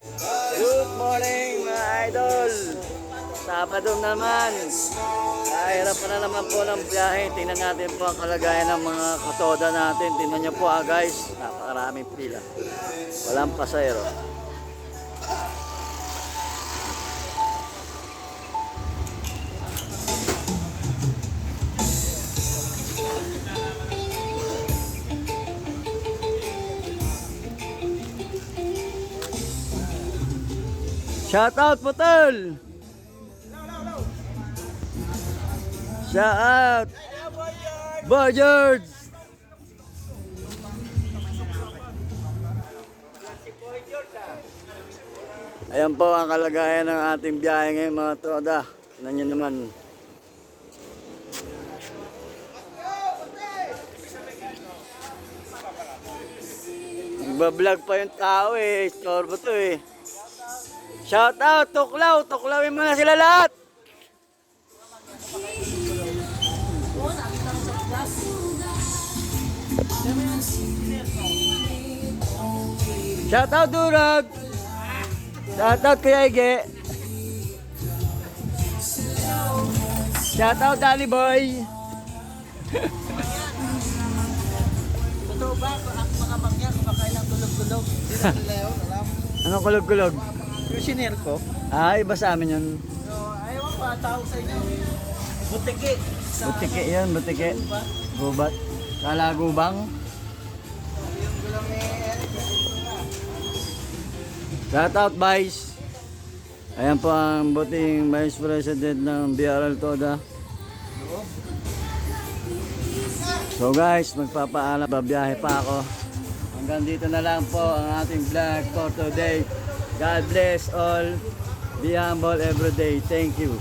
Good morning mga idol. Sabado naman. Kahirap na naman po ng biyahe. Tingnan natin po ang kalagayan ng mga katoda natin. Tingnan nyo po guys. Napakaraming pila. Walang pasayro. Shout out Putol! Shout out! Boyards! Ayan po ang kalagayan ng ating biyahe ngayon mga troda. Tignan nyo naman. Nagbablog pa yung tao eh. Storbo to eh. Shout out, Tuklaw! Tuklawin mo na sila lahat! Shout out, Durag! Shout out, Kuya Ige! Shout out, Danny Boy! Totoo ba? Ang mga mangya kumakain ng tulog-tulog. Hindi na nila yun, alam. Anong kulog-kulog? Yung siner ko. Iba sa amin yun. So, ayaw ko tawag sa inyo. Butiki. Butike yun, butike. Gubat. Kalagubang. Yung gulang ni Eric. Shout out, Vice. Ayan po ang buting Vice President ng BRL Toda. So guys, magpapaalam, babiyahe pa ako. Hanggang dito na lang po ang ating vlog for today. God bless all. Be humble every day. Thank you.